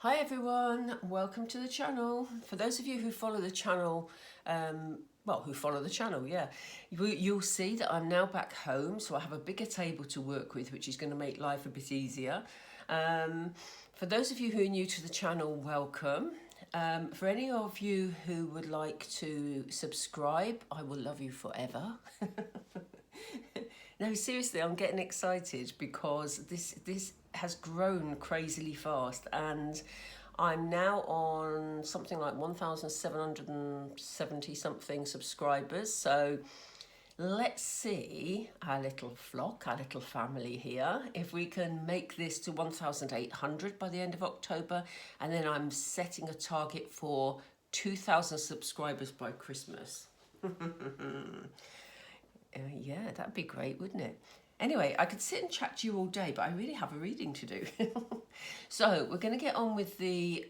Hi everyone, welcome to the channel. For those of you who follow the channel, yeah, you'll see that I'm now back home, so I have a bigger table to work with, which is going to make life a bit easier. For those of you who are new to the channel, welcome. For any of you who would like to subscribe, I will love you forever. No, seriously, I'm getting excited because this has grown crazily fast, and I'm now on something like 1,770 something subscribers. So let's see our little flock, our little family here, if we can make this to 1,800 by the end of October, and then I'm setting a target for 2,000 subscribers by Christmas. Yeah, that'd be great, wouldn't it? Anyway, I could sit and chat to you all day, but I really have a reading to do. So we're going to get on with the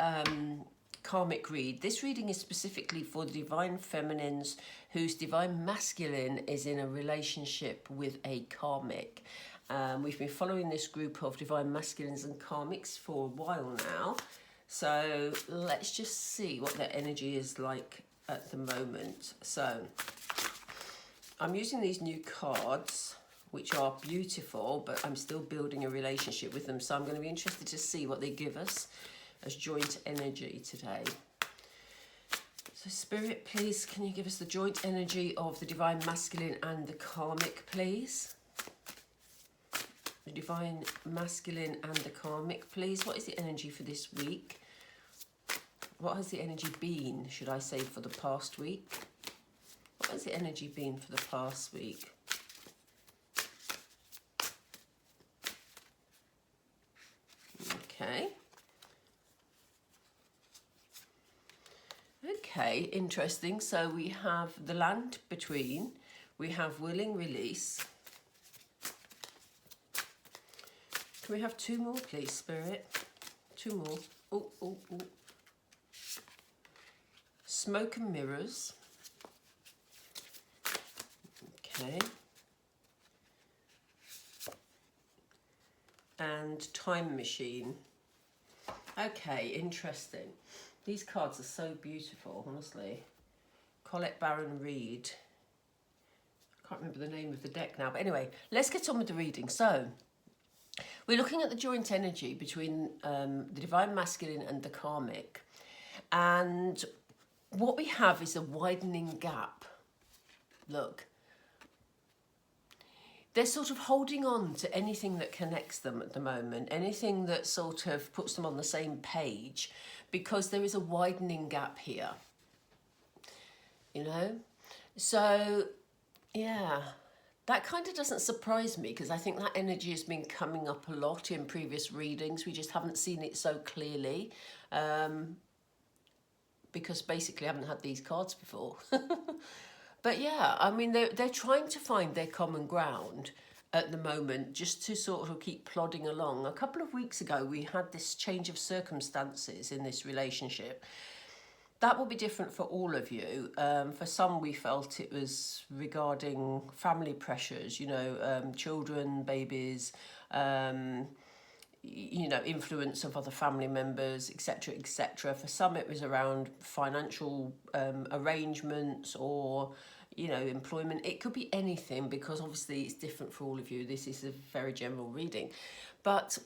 karmic read. This reading is specifically for the divine feminines whose divine masculine is in a relationship with a karmic. We've been following this group of divine masculines and karmics for a while now. So let's just see what their energy is like at the moment. So I'm using these new cards, which are beautiful, but I'm still building a relationship with them. So I'm going to be interested to see what they give us as joint energy today. So Spirit, please, can you give us the joint energy of the divine masculine and the karmic, please? The divine masculine and the karmic, please. What is the energy for this week? What has the energy been, should I say, for the past week? What has the energy been for the past week? Okay. Okay, interesting. So we have the land between, we have willing release. Can we have two more, please, Spirit? Two more. Oh, oh, oh. Smoke and mirrors. Okay. And time machine. Okay, interesting. These cards are so beautiful, honestly. Colette Baron Reed. I can't remember the name of the deck now, but anyway, let's get on with the reading. So, we're looking at the joint energy between the divine masculine and the karmic. And what we have is a widening gap. Look. They're sort of holding on to anything that connects them at the moment, anything that sort of puts them on the same page, because there is a widening gap here, you know? So, yeah, that kind of doesn't surprise me, because I think that energy has been coming up a lot in previous readings. We just haven't seen it so clearly, because basically I haven't had these cards before. But yeah, I mean, they're trying to find their common ground at the moment, just to sort of keep plodding along. A couple of weeks ago, we had this change of circumstances in this relationship. That will be different for all of you. For some, we felt it was regarding family pressures, you know, children, babies, you know, influence of other family members, etc., etc. For some, it was around financial arrangements or, you know, employment. It could be anything, because obviously it's different for all of you. This is a very general reading. But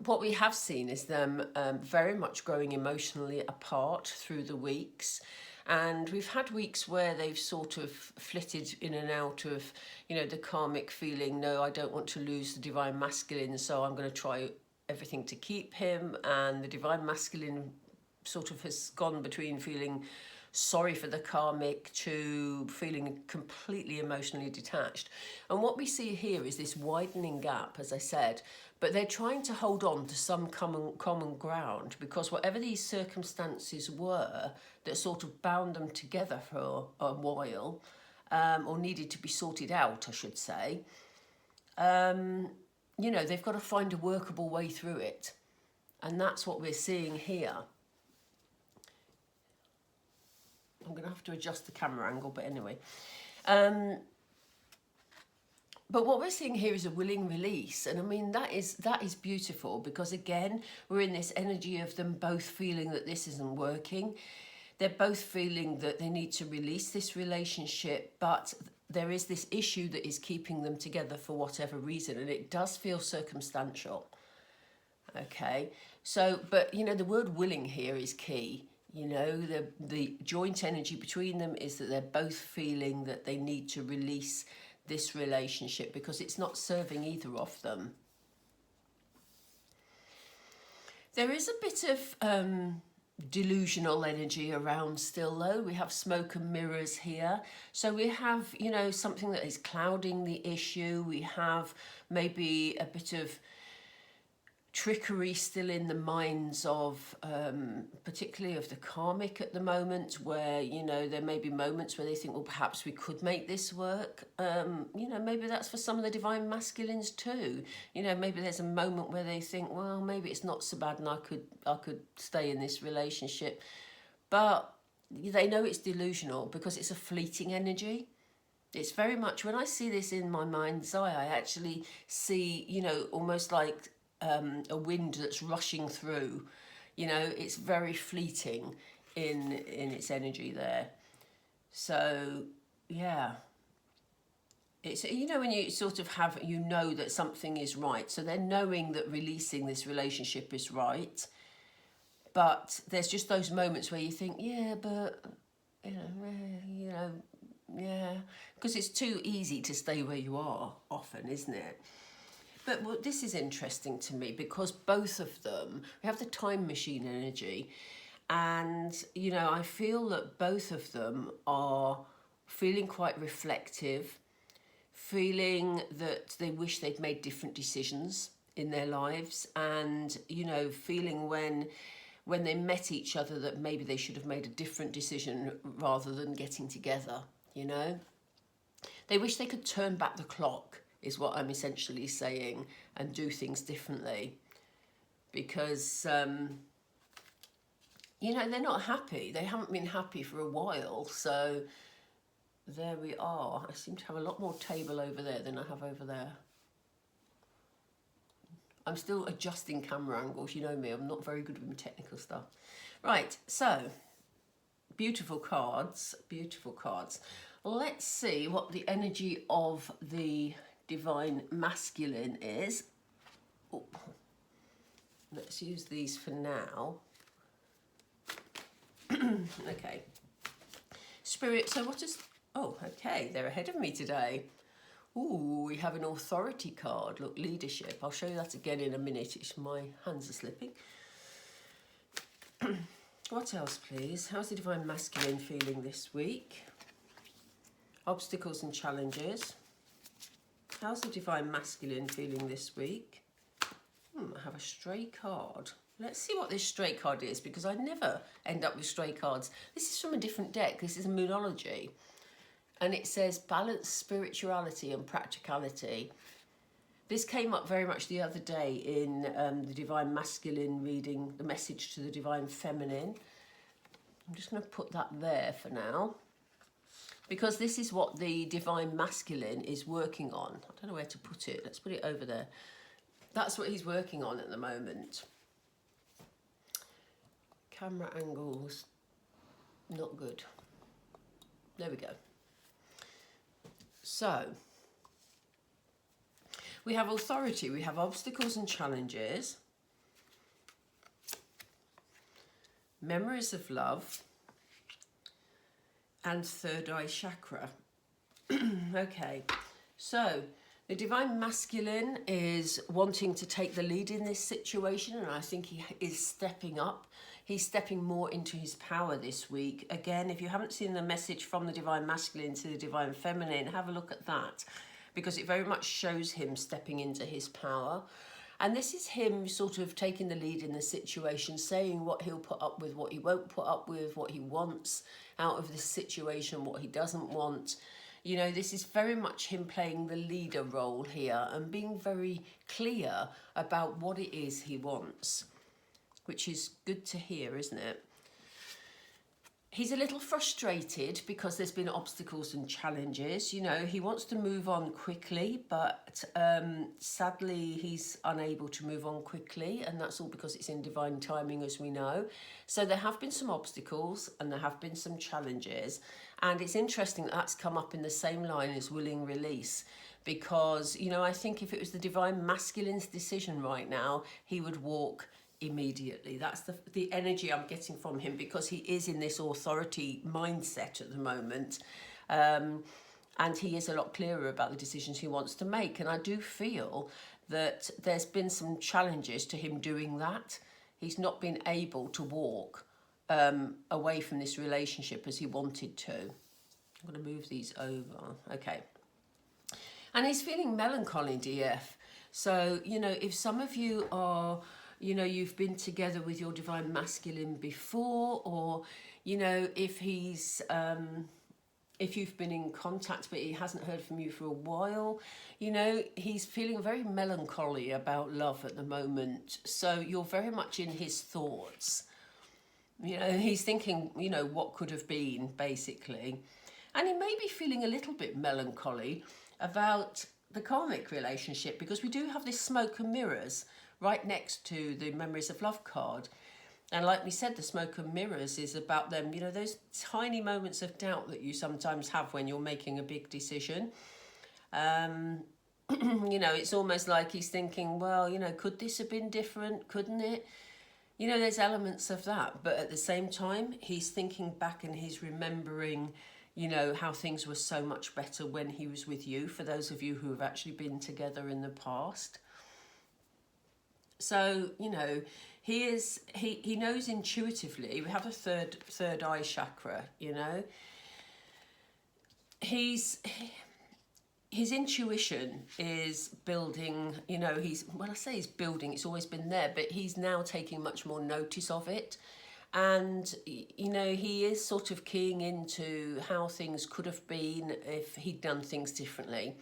what we have seen is them very much growing emotionally apart through the weeks. And we've had weeks where they've sort of flitted in and out of, you know, the karmic feeling, no, I don't want to lose the divine masculine, so I'm going to try everything to keep him. And the divine masculine sort of has gone between feeling sorry for the karmic to feeling completely emotionally detached. And what we see here is this widening gap, as I said, but they're trying to hold on to some common ground, because whatever these circumstances were that sort of bound them together for a while, or needed to be sorted out, I should say, you know, they've got to find a workable way through it. And that's what we're seeing here. I'm going to have to adjust the camera angle, but anyway. But what we're seeing here is a willing release. And I mean, that is beautiful, because again, we're in this energy of them both feeling that this isn't working. They're both feeling that they need to release this relationship, but there is this issue that is keeping them together for whatever reason. And it does feel circumstantial. Okay. So, but you know, the word willing here is key. You know, the joint energy between them is that they're both feeling that they need to release this relationship because it's not serving either of them. There is a bit of delusional energy around still, though. We have smoke and mirrors here. So we have, you know, something that is clouding the issue. We have maybe a bit of trickery still in the minds of particularly of the karmic at the moment, where, you know, there may be moments where they think, well, perhaps we could make this work. You know, maybe that's for some of the divine masculines too. You know, maybe there's a moment where they think, well, maybe it's not so bad and I could stay in this relationship. But they know it's delusional because it's a fleeting energy. It's very much, when I see this in my mind's eye, I actually see, you know, almost like a wind that's rushing through. You know, it's very fleeting in its energy there. So yeah, it's, you know, when you sort of have, you know that something is right, so they're knowing that releasing this relationship is right, but there's just those moments where you think, yeah, but you know, yeah, because it's too easy to stay where you are often, isn't it? But well, this is interesting to me because both of them, we have the time machine energy, and, you know, I feel that both of them are feeling quite reflective, feeling that they wish they'd made different decisions in their lives, and, you know, feeling when they met each other that maybe they should have made a different decision rather than getting together, you know. They wish they could turn back the clock, is what I'm essentially saying, and do things differently, because you know, they're not happy. They haven't been happy for a while, so there we are. I seem to have a lot more table over there than I have over there. I'm still adjusting camera angles, you know me, I'm not very good with technical stuff. Right, so beautiful cards, beautiful cards. Let's see what the energy of the divine masculine is. Oh, let's use these for now. Okay. Spirit, so what is... Oh, okay, they're ahead of me today. Ooh, we have an authority card. Look, leadership. I'll show you that again in a minute. My hands are slipping. What else, please? How's the divine masculine feeling this week? Obstacles and challenges. How's the divine masculine feeling this week? I have a stray card. Let's see what this stray card is, because I never end up with stray cards. This is from a different deck. This is a Moonology. And it says balance spirituality and practicality. This came up very much the other day in the divine masculine reading, the message to the divine feminine. I'm just going to put that there for now, because this is what the divine masculine is working on. I don't know where to put it. Let's put it over there. That's what he's working on at the moment. Camera angles, not good. There we go. So, we have authority, we have obstacles and challenges, memories of love, and third eye chakra. Okay, so the divine masculine is wanting to take the lead in this situation, and I think he is stepping up. He's stepping more into his power this week. Again, if you haven't seen the message from the divine masculine to the divine feminine, have a look at that, because it very much shows him stepping into his power. And this is him sort of taking the lead in the situation, saying what he'll put up with, what he won't put up with, what he wants out of this situation, what he doesn't want. You know, this is very much him playing the leader role here and being very clear about what it is he wants, which is good to hear, isn't it? He's a little frustrated because there's been obstacles and challenges. You know, he wants to move on quickly, but sadly he's unable to move on quickly, and that's all because it's in divine timing, as we know. So there have been some obstacles and there have been some challenges, and it's interesting that that's come up in the same line as willing release, because, you know, I think if it was the divine masculine's decision right now, he would walk immediately. That's the energy I'm getting from him, because he is in this authority mindset at the moment, and he is a lot clearer about the decisions he wants to make. And I do feel that there's been some challenges to him doing that. He's not been able to walk away from this relationship as he wanted to. I'm going to move these over. Okay. And he's feeling melancholy, DF. So, you know, if some of you are, you know, you've been together with your divine masculine before, or, you know, if he's, if you've been in contact but he hasn't heard from you for a while, you know, he's feeling very melancholy about love at the moment. So you're very much in his thoughts. You know, he's thinking, you know, what could have been, basically. And he may be feeling a little bit melancholy about the karmic relationship, because we do have this smoke and mirrors right next to the Memories of Love card. And like we said, the smoke and mirrors is about them, you know, those tiny moments of doubt that you sometimes have when you're making a big decision. You know, it's almost like he's thinking, well, you know, could this have been different? Couldn't it? You know, there's elements of that. But at the same time, he's thinking back and he's remembering, you know, how things were so much better when he was with you, for those of you who have actually been together in the past. So, you know, he knows intuitively. We have a third eye chakra, you know. His intuition is building, you know, when I say he's building, it's always been there, but he's now taking much more notice of it. And, you know, he is sort of keying into how things could have been if he'd done things differently.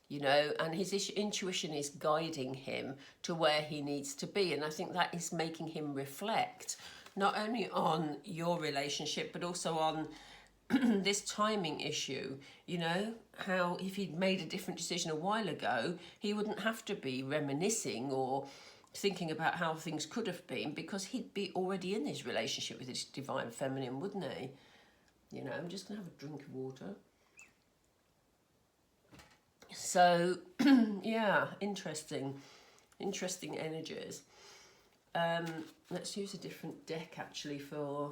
You know, and his intuition is guiding him to where he needs to be. And I think that is making him reflect not only on your relationship, but also on this timing issue. You know, how if he'd made a different decision a while ago, he wouldn't have to be reminiscing or thinking about how things could have been, because he'd be already in this relationship with his divine feminine, wouldn't he? You know, I'm just going to have a drink of water. So, yeah, interesting energies. Let's use a different deck, actually, for...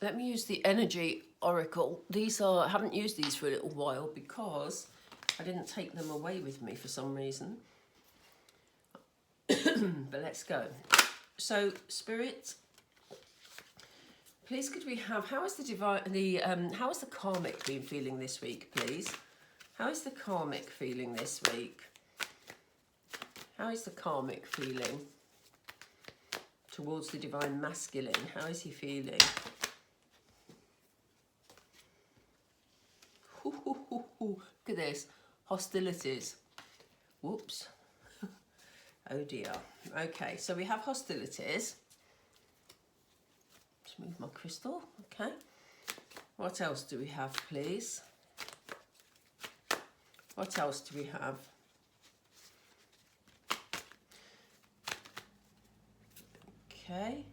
Let me use the Energy Oracle. I haven't used these for a little while because I didn't take them away with me for some reason. But let's go. So, Spirit... Please, could we have, how is the karmic been feeling this week, please? How is the karmic feeling this week? How is the karmic feeling towards the divine masculine? How is he feeling? Look at this, hostilities. Whoops. Oh dear. Okay, so we have hostilities. Move my crystal. Okay. What else do we have, please? What else do we have? Okay.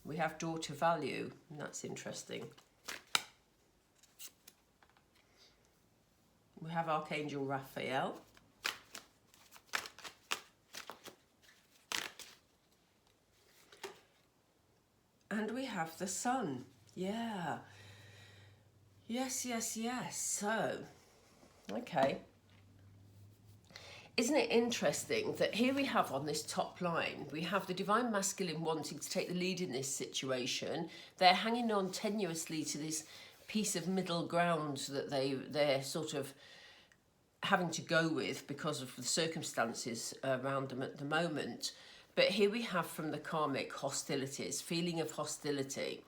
We have daughter value, and that's interesting. We have Archangel Raphael. And we have the sun. Yeah. Yes. So, okay. Isn't it interesting that here we have on this top line, we have the divine masculine wanting to take the lead in this situation. They're hanging on tenuously to this piece of middle ground that they're sort of having to go with because of the circumstances around them at the moment. But here we have from the karmic hostilities, feeling of hostility,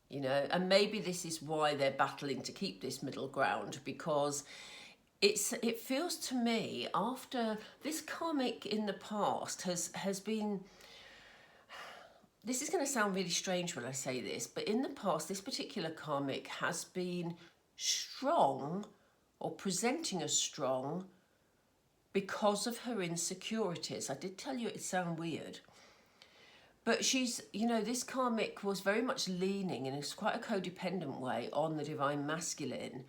you know, and maybe this is why they're battling to keep this middle ground, because it feels to me after this karmic in the past has been this is going to sound really strange when I say this, but in the past, this particular karmic has been strong or presenting as strong because of her insecurities. I did tell you it'd sound weird. But she's, you know, this karmic was very much leaning in quite a codependent way on the divine masculine.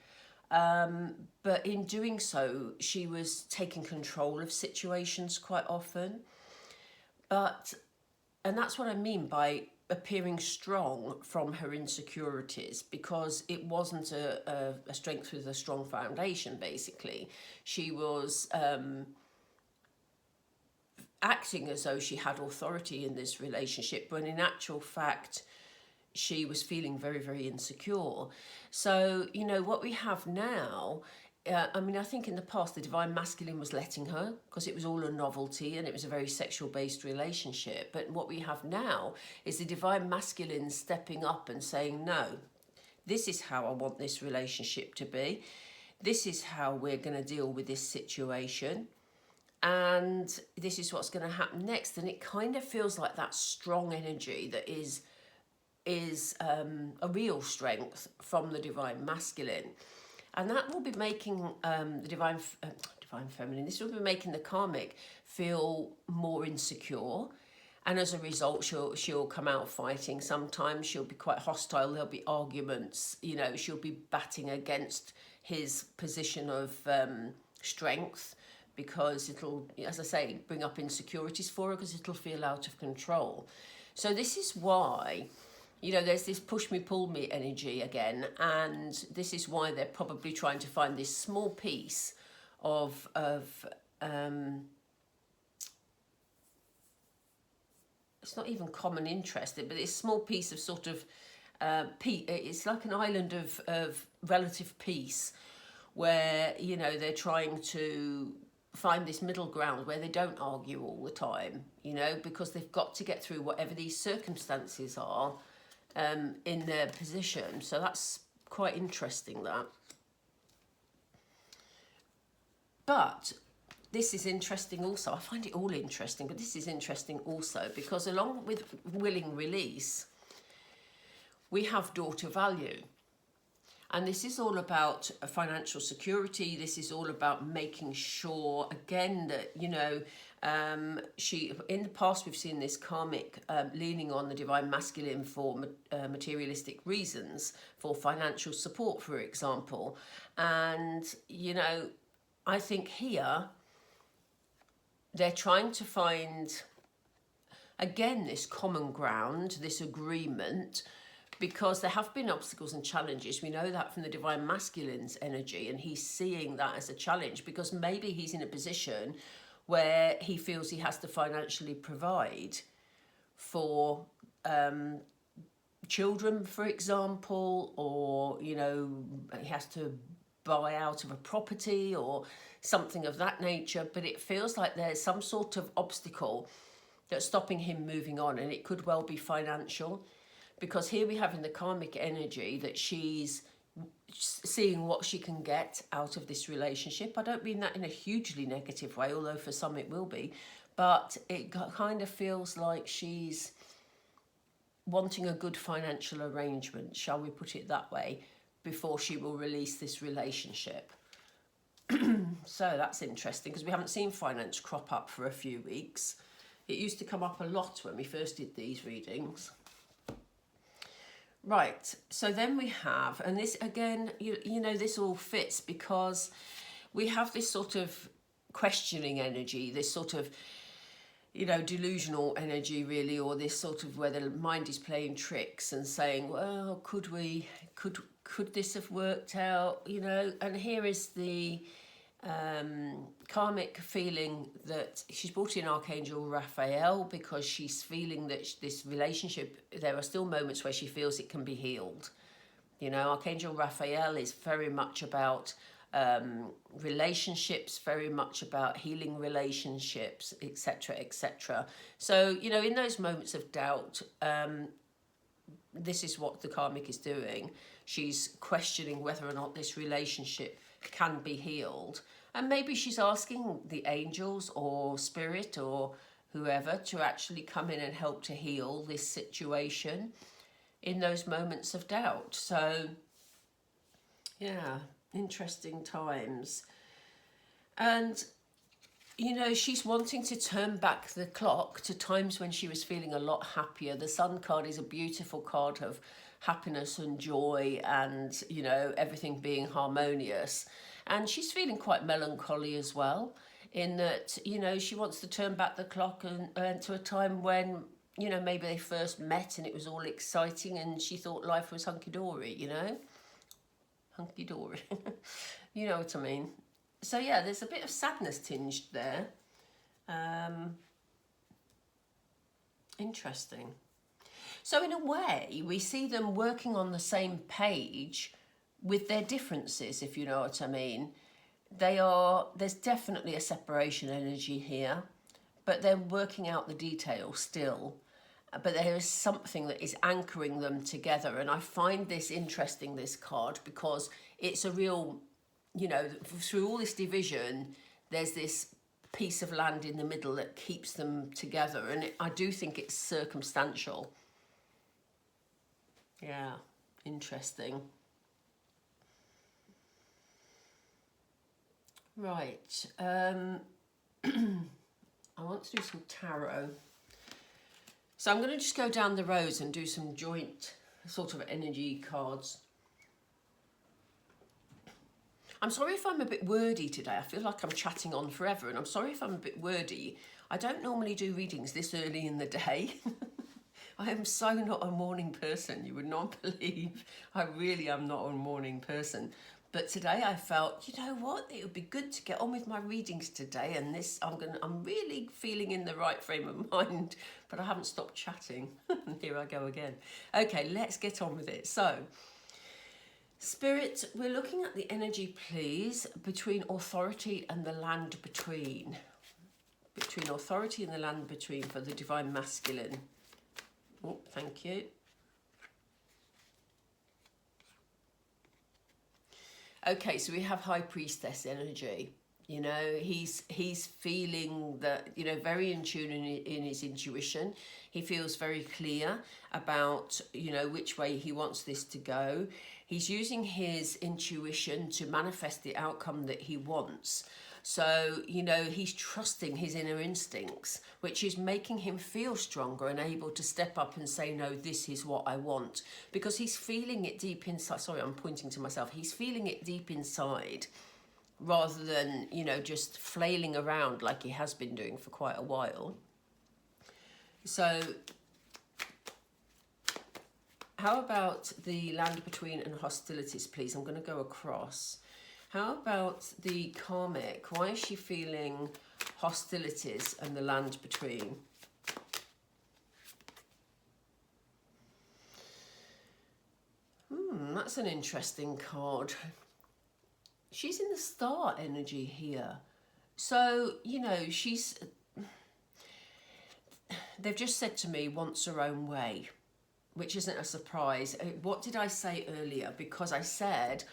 But in doing so, she was taking control of situations quite often. And that's what I mean by appearing strong from her insecurities, because it wasn't a strength with a strong foundation, basically. She was acting as though she had authority in this relationship, when in actual fact she was feeling very, very insecure. So, you know, what we have now, I mean, I think in the past the divine masculine was letting her, because it was all a novelty and it was a very sexual based relationship. But what we have now is the divine masculine stepping up and saying, no, this is how I want this relationship to be. This is how we're going to deal with this situation. And this is what's going to happen next. And it kind of feels like that strong energy that is a real strength from the divine masculine. And that will be making the divine feminine, this will be making the karmic feel more insecure. And as a result, she'll come out fighting. Sometimes she'll be quite hostile. There'll be arguments. You know, she'll be batting against his position of strength, because it'll, as I say, bring up insecurities for her, because it'll feel out of control. So this is why, you know, there's this push me, pull me energy again. And this is why they're probably trying to find this small piece of it's not even common interest, but it's a small piece of sort of, it's like an island of relative peace, where, you know, they're trying to find this middle ground where they don't argue all the time, you know, because they've got to get through whatever these circumstances are in their position. So that's quite interesting, that. But this is interesting also. I find it all interesting, but this is interesting also because along with willing release, we have daughter value. And this is all about financial security. This is all about making sure, again, that, you know, in the past we've seen this karmic leaning on the divine masculine for materialistic reasons, for financial support, for example. And, you know, I think here they're trying to find, again, this common ground, this agreement, because there have been obstacles and challenges. We know that from the divine masculine's energy, and he's seeing that as a challenge because maybe he's in a position where he feels he has to financially provide for children, for example, or, you know, he has to buy out of a property or something of that nature. But it feels like there's some sort of obstacle that's stopping him moving on, and it could well be financial. Because here we have in the karmic energy that she's seeing what she can get out of this relationship. I don't mean that in a hugely negative way, although for some it will be. But it kind of feels like she's wanting a good financial arrangement, shall we put it that way, before she will release this relationship. So that's interesting because we haven't seen finance crop up for a few weeks. It used to come up a lot when we first did these readings. Right, so then we have, and this again, you know, this all fits because we have this sort of questioning energy, this sort of, you know, delusional energy really, or this sort of where the mind is playing tricks and saying, well, could this have worked out, you know? And here is the karmic feeling that she's brought in Archangel Raphael because she's feeling that this relationship, there are still moments where she feels it can be healed. You know, Archangel Raphael is very much about relationships, very much about healing relationships, etc., etc. So, you know, in those moments of doubt, this is what the karmic is doing. She's questioning whether or not this relationship can be healed. And maybe she's asking the angels or spirit or whoever to actually come in and help to heal this situation in those moments of doubt. So yeah, interesting times. And you know, she's wanting to turn back the clock to times when she was feeling a lot happier. The Sun card is a beautiful card of happiness and joy and, you know, everything being harmonious. And she's feeling quite melancholy as well, in that, you know, she wants to turn back the clock and to a time when, you know, maybe they first met and it was all exciting and she thought life was hunky-dory, you know? Hunky-dory. You know what I mean? So yeah, there's a bit of sadness tinged there. Interesting. So in a way, we see them working on the same page with their differences, if you know what I mean. There's definitely a separation energy here, but they're working out the details still. But there is something that is anchoring them together. And I find this interesting, this card, because it's a real, you know, through all this division, there's this piece of land in the middle that keeps them together. And I do think it's circumstantial. Yeah, interesting. Right. I want to do some tarot. So I'm going to just go down the rows and do some joint sort of energy cards. I'm sorry if I'm a bit wordy today. I feel like I'm chatting on forever, and I'm sorry if I'm a bit wordy. I don't normally do readings this early in the day. I am so not a morning person. You would not believe I really am not a morning person. But today I felt, you know what, it would be good to get on with my readings today, and this I'm really feeling in the right frame of mind, but I haven't stopped chatting. Here I go again. Okay, let's get on with it. So, Spirit, we're looking at the energy, please, between authority and the land between. Between authority and the land between for the Divine Masculine. Oh, thank you. Okay, so we have High Priestess energy. You know, he's feeling that, you know, very in tune in his intuition. He feels very clear about, you know, which way he wants this to go. He's using his intuition to manifest the outcome that he wants. So, you know, he's trusting his inner instincts, which is making him feel stronger and able to step up and say, no, this is what I want. Because he's feeling it deep inside. Sorry, I'm pointing to myself. He's feeling it deep inside rather than, you know, just flailing around like he has been doing for quite a while. So how about the land between and hostilities, please? I'm going to go across. How about the karmic? Why is she feeling hostilities and the land between? That's an interesting card. She's in the star energy here. So, you know, they've just said to me, wants her own way, which isn't a surprise. What did I say earlier? Because I said,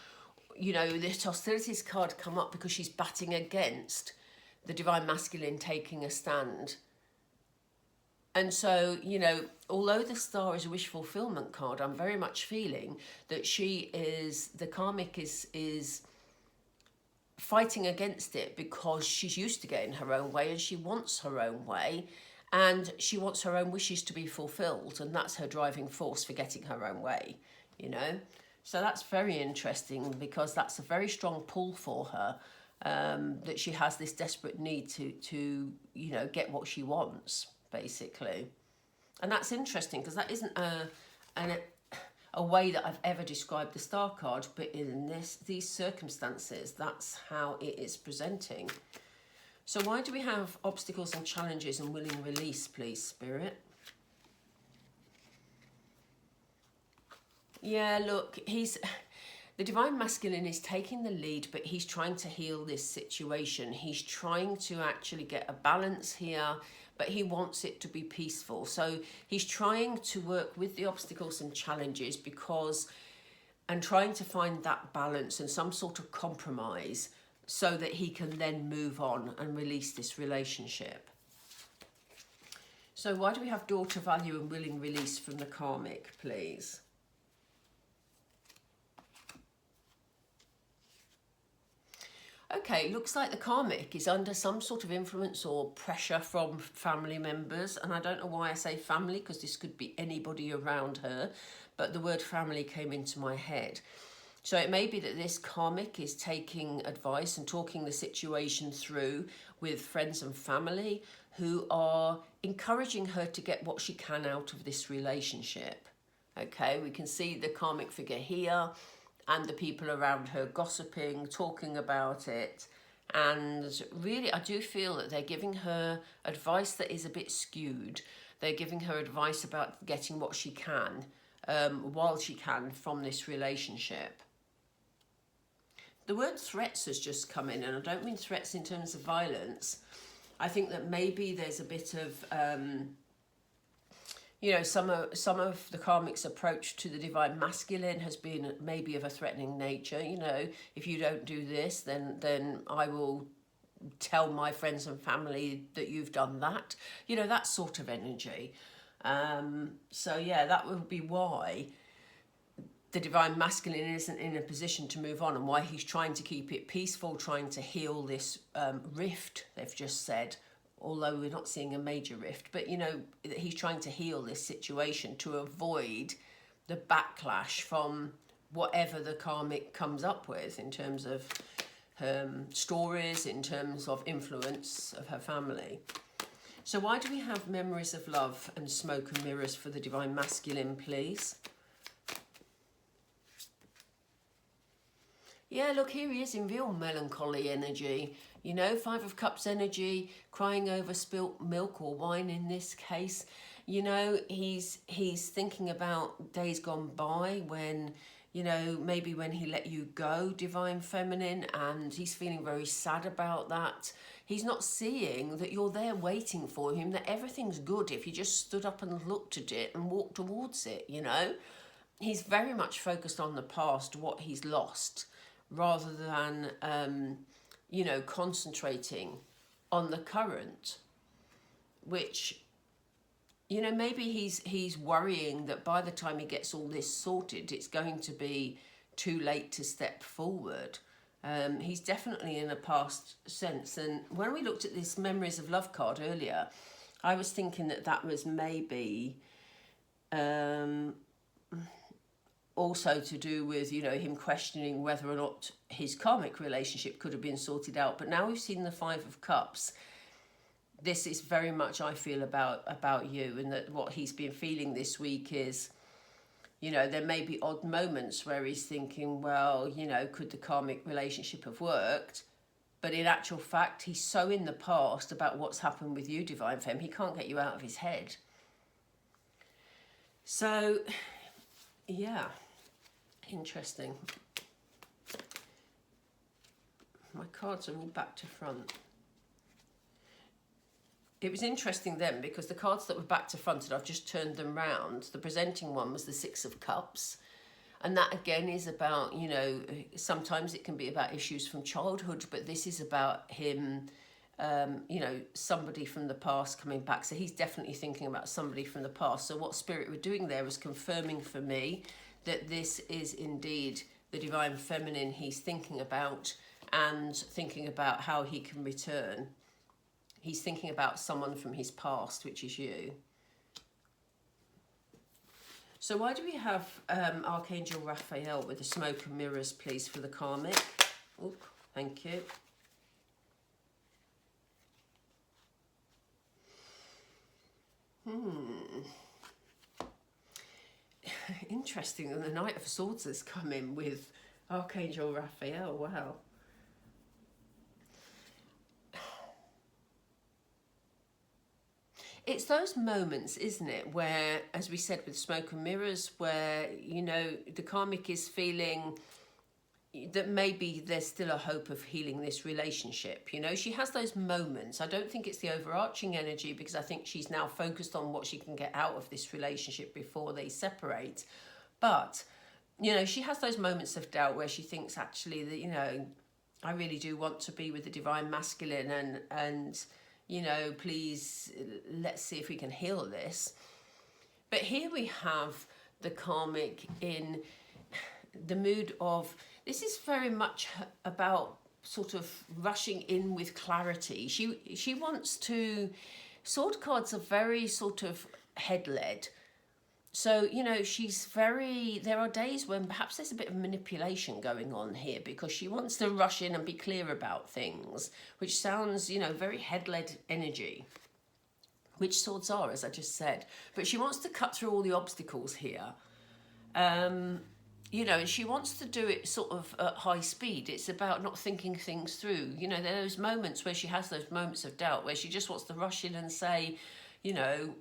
you know, this hostilities card come up because she's batting against the Divine Masculine taking a stand. And so, you know, although the star is a wish fulfillment card, I'm very much feeling that the karmic is fighting against it because she's used to getting her own way and she wants her own way and she wants her own wishes to be fulfilled, and that's her driving force for getting her own way, you know. So that's very interesting because that's a very strong pull for her, that she has this desperate need to you know, get what she wants, basically. And that's interesting because that isn't a way that I've ever described the star card, but in these circumstances, that's how it is presenting. So why do we have obstacles and challenges and willing release, please, Spirit? Yeah, look, the Divine Masculine is taking the lead, but he's trying to heal this situation. He's trying to actually get a balance here, but he wants it to be peaceful. So he's trying to work with the obstacles and challenges and trying to find that balance and some sort of compromise so that he can then move on and release this relationship. So why do we have daughter value and willing release from the karmic, please? Okay, looks like the karmic is under some sort of influence or pressure from family members. And I don't know why I say family, because this could be anybody around her. But the word family came into my head. So it may be that this karmic is taking advice and talking the situation through with friends and family who are encouraging her to get what she can out of this relationship. Okay, we can see the karmic figure here and the people around her gossiping, talking about it. And really, I do feel that they're giving her advice that is a bit skewed. They're giving her advice about getting what she can, while she can, from this relationship. The word threats has just come in, and I don't mean threats in terms of violence. I think that maybe there's a bit of, you know, some of the karmic's approach to the divine masculine has been maybe of a threatening nature. You know, if you don't do this, then I will tell my friends and family that you've done that. You know, that sort of energy. So yeah, that would be why the divine masculine isn't in a position to move on, and why he's trying to keep it peaceful, trying to heal this rift, they've just said, although we're not seeing a major rift. But, you know, he's trying to heal this situation to avoid the backlash from whatever the karmic comes up with in terms of stories, in terms of influence of her family. So why do we have memories of love and smoke and mirrors for the divine masculine, please? Yeah, look, here he is in real melancholy energy. You know, Five of Cups energy, crying over spilt milk or wine in this case. You know, he's thinking about days gone by when, you know, maybe when he let you go, divine feminine, and he's feeling very sad about that. He's not seeing that you're there waiting for him, that everything's good if you just stood up and looked at it and walked towards it, you know. He's very much focused on the past, what he's lost, rather than, you know, concentrating on the current, which, you know, maybe he's worrying that by the time he gets all this sorted, it's going to be too late to step forward. He's definitely in a past sense. And when we looked at this Memories of Love card earlier, I was thinking that that was maybe also to do with, you know, him questioning whether or not his karmic relationship could have been sorted out. But now we've seen the Five of Cups. This is very much, I feel, about you, and that what he's been feeling this week is, you know, there may be odd moments where he's thinking, well, you know, could the karmic relationship have worked? But in actual fact, he's so in the past about what's happened with you, Divine Femme, he can't get you out of his head. So, yeah. Interesting. My cards are all back to front. It was interesting then because the cards that were back to front, and I've just turned them round, the presenting one was the Six of Cups. And that again is about, you know, sometimes it can be about issues from childhood, but this is about him, you know, somebody from the past coming back. So he's definitely thinking about somebody from the past. So what Spirit were doing there was confirming for me that this is indeed the divine feminine he's thinking about, and thinking about how he can return. He's thinking about someone from his past, which is you. So why do we have Archangel Raphael with the smoke and mirrors, please, for the karmic? Oh, thank you. Interesting that the Knight of Swords has come in with Archangel Raphael. Wow. It's those moments, isn't it, where, as we said with smoke and mirrors, where, you know, the karmic is feeling that maybe there's still a hope of healing this relationship. You know, she has those moments. I don't think it's the overarching energy, because I think she's now focused on what she can get out of this relationship before they separate. But, you know, she has those moments of doubt where she thinks actually that, you know, I really do want to be with the divine masculine, and you know, please, let's see if we can heal this. But here we have the karmic in the mood of, this is very much about sort of rushing in with clarity. She wants to, sword cards are very sort of head-led. So, you know, she's very, there are days when perhaps there's a bit of manipulation going on here because she wants to rush in and be clear about things, which sounds, you know, very head-led energy, which swords are, as I just said. But she wants to cut through all the obstacles here. You know, and she wants to do it sort of at high speed. It's about not thinking things through. You know, there are those moments where she has those moments of doubt where she just wants to rush in and say, you know,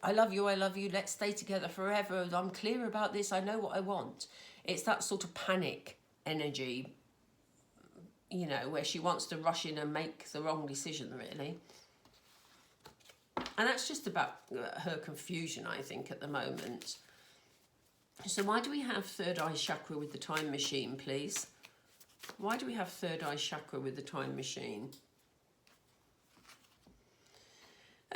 I love you, let's stay together forever, I'm clear about this, I know what I want. It's that sort of panic energy, you know, where she wants to rush in and make the wrong decision, really. And that's just about her confusion, I think, at the moment. So why do we have third eye chakra with the time machine, please? Why do we have third eye chakra with the time machine?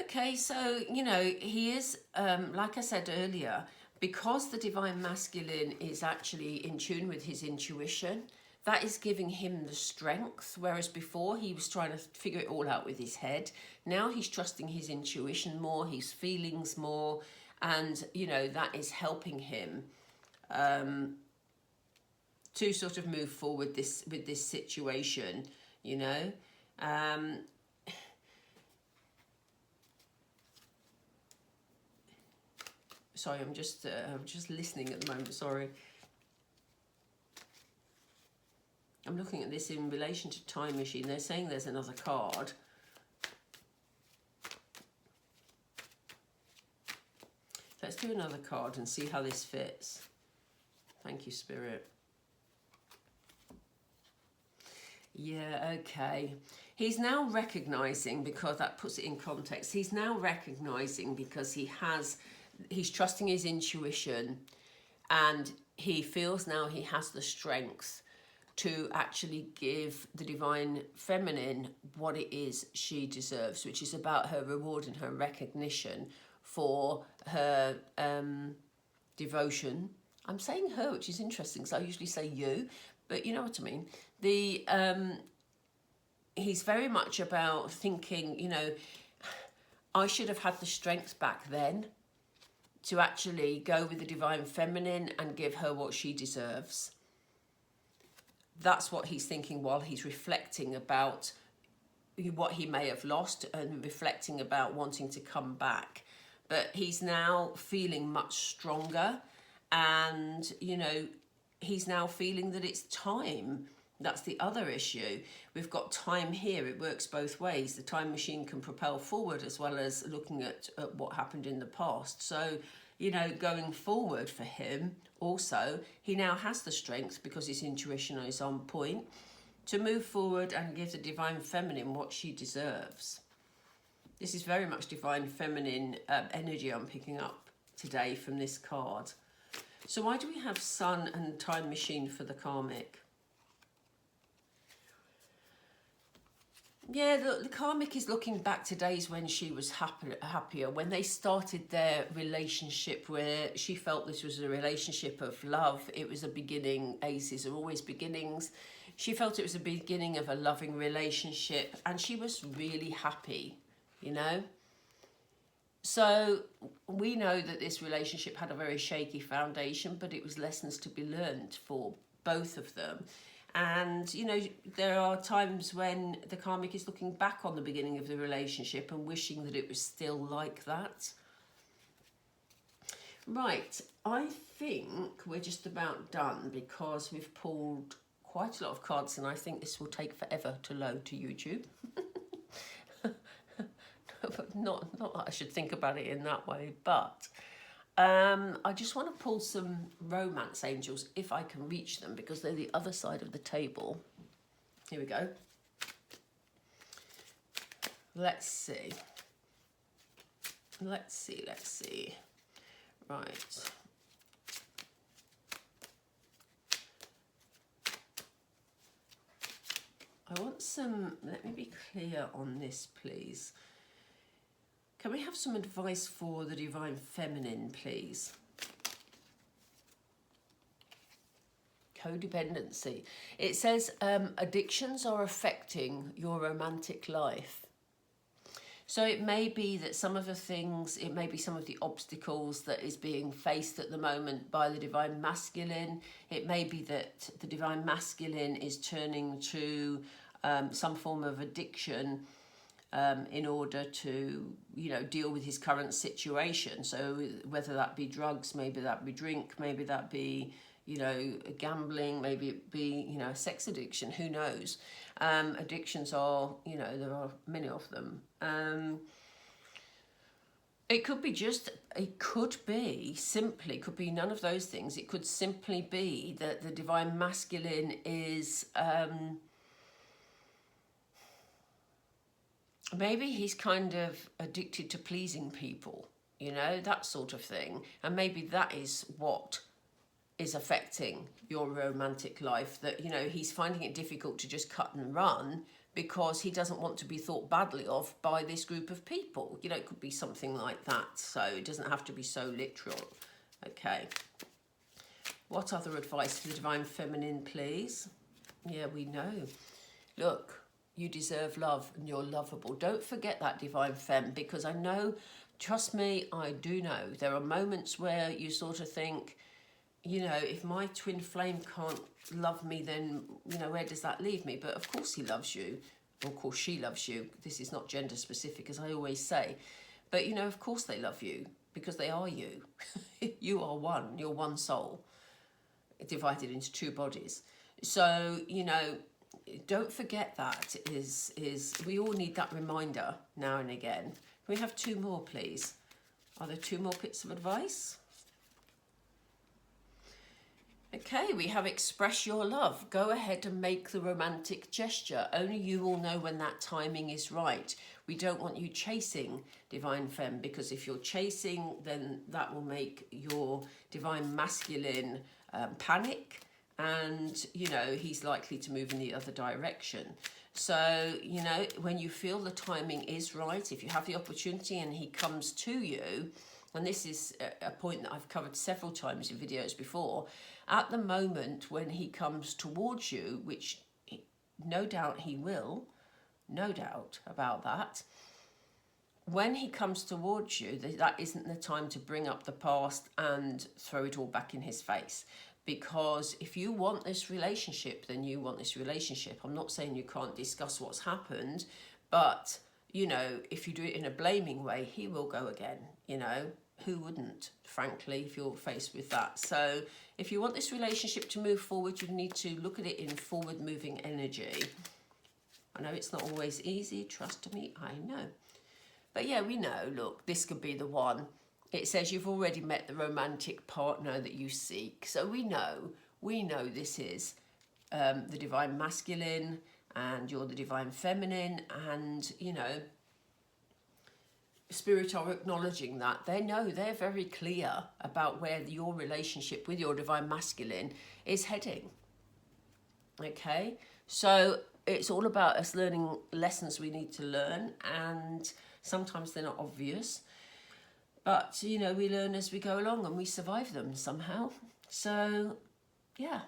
Okay, so, you know, he is, like I said earlier, because the divine masculine is actually in tune with his intuition, that is giving him the strength, whereas before he was trying to figure it all out with his head. Now he's trusting his intuition more, his feelings more, and, you know, that is helping him to sort of move forward with this situation, you know. Sorry, I'm just listening at the moment, sorry. I'm looking at this in relation to time machine. They're saying there's another card. Let's do another card and see how this fits. Thank you, Spirit. Yeah, okay. He's now recognizing, because that puts it in context, he's now recognizing because he's trusting his intuition, and he feels now he has the strength to actually give the divine feminine what it is she deserves, which is about her reward and her recognition for her devotion. I'm saying her, which is interesting, because I usually say you, but you know what I mean. He's very much about thinking, you know, I should have had the strength back then to actually go with the divine feminine and give her what she deserves. That's what he's thinking while he's reflecting about what he may have lost and reflecting about wanting to come back. But he's now feeling much stronger, and, you know, he's now feeling that it's time. That's the other issue. We've got time here. It works both ways. The time machine can propel forward as well as looking at what happened in the past. So, you know, going forward for him also, he now has the strength, because his intuition is on point, to move forward and give the divine feminine what she deserves. This is very much divine feminine energy I'm picking up today from this card. So why do we have Sun and Time Machine for the Karmic? Yeah, the Karmic is looking back to days when she was happier, when they started their relationship, where she felt this was a relationship of love. It was a beginning. Aces are always beginnings. She felt it was a beginning of a loving relationship, and she was really happy, you know. So we know that this relationship had a very shaky foundation, but it was lessons to be learned for both of them. And, you know, there are times when the Karmic is looking back on the beginning of the relationship and wishing that it was still like that. Right, I think we're just about done, because we've pulled quite a lot of cards, and I think this will take forever to load to YouTube. But not that I should think about it in that way, but I just want to pull some romance angels if I can reach them, because they're the other side of the table. Here we go. Let's see. Let's see. Right. I want some, let me be clear on this, please. Can we have some advice for the Divine Feminine, please? Codependency. It says addictions are affecting your romantic life. So it may be that some of the things, it may be some of the obstacles that is being faced at the moment by the Divine Masculine. It may be that the Divine Masculine is turning to some form of addiction in order to, you know, deal with his current situation. So whether that be drugs, maybe that be drink, maybe that be, you know, gambling, maybe it be, you know, sex addiction, who knows. Addictions are, you know, there are many of them. It could be just, it could be simply, could be none of those things. It could simply be that the Divine Masculine is, maybe he's kind of addicted to pleasing people, you know, that sort of thing. And maybe that is what is affecting your romantic life, that, you know, he's finding it difficult to just cut and run because he doesn't want to be thought badly of by this group of people. You know, it could be something like that. So it doesn't have to be so literal. Okay. What other advice for the Divine Feminine, please? Yeah, we know. Look, you deserve love and you're lovable. Don't forget that, Divine Femme, because I know, trust me, I do know, there are moments where you sort of think, you know, if my twin flame can't love me, then, you know, where does that leave me? But of course he loves you. Of course she loves you. This is not gender specific, as I always say. But, you know, of course they love you because they are you. You are one. You're one soul divided into two bodies. So, you know, don't forget that is we all need that reminder now and again. Can we have two more, please? Are there two more bits of advice? Okay, we have express your love. Go ahead and make the romantic gesture. Only you will know when that timing is right. We don't want you chasing, Divine Femme, because if you're chasing, then that will make your Divine Masculine panic, and, you know, he's likely to move in the other direction. So, you know, when you feel the timing is right, if you have the opportunity and he comes to you, and this is a point that I've covered several times in videos before, at the moment when he comes towards you, which no doubt he will, no doubt about that, when he comes towards you, that isn't the time to bring up the past and throw it all back in his face. Because if you want this relationship, then you want this relationship. I'm not saying you can't discuss what's happened, but, you know, if you do it in a blaming way, he will go again, you know. Who wouldn't, frankly, if you're faced with that? So if you want this relationship to move forward, you need to look at it in forward-moving energy. I know it's not always easy, trust me, I know. But yeah, we know, look, this could be the one. It says you've already met the romantic partner that you seek. So we know this is the Divine Masculine and you're the Divine Feminine, and, you know, Spirit are acknowledging that. They know, they're very clear about where your relationship with your Divine Masculine is heading. Okay, so it's all about us learning lessons we need to learn, and sometimes they're not obvious, but, you know, we learn as we go along and we survive them somehow. So yeah.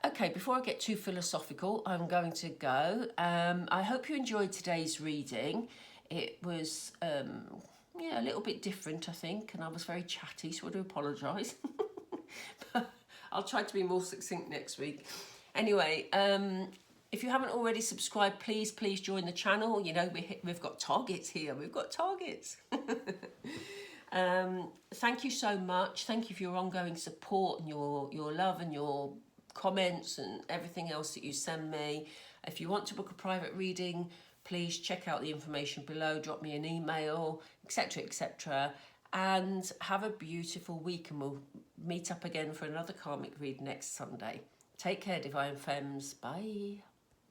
Okay, before I get too philosophical, I'm going to go. I hope you enjoyed today's reading. It was, yeah, a little bit different, I think, and I was very chatty, so I do apologise. But I'll try to be more succinct next week. Anyway, if you haven't already subscribed, please join the channel. You know, we've got targets here. We've got targets. Thank you so much. Thank you for your ongoing support and your love and your comments and everything else that you send me. If you want to book a private reading, please check out the information below, drop me an email, etc, etc. And have a beautiful week, and we'll meet up again for another karmic read next Sunday. Take care, Divine Femmes. Bye.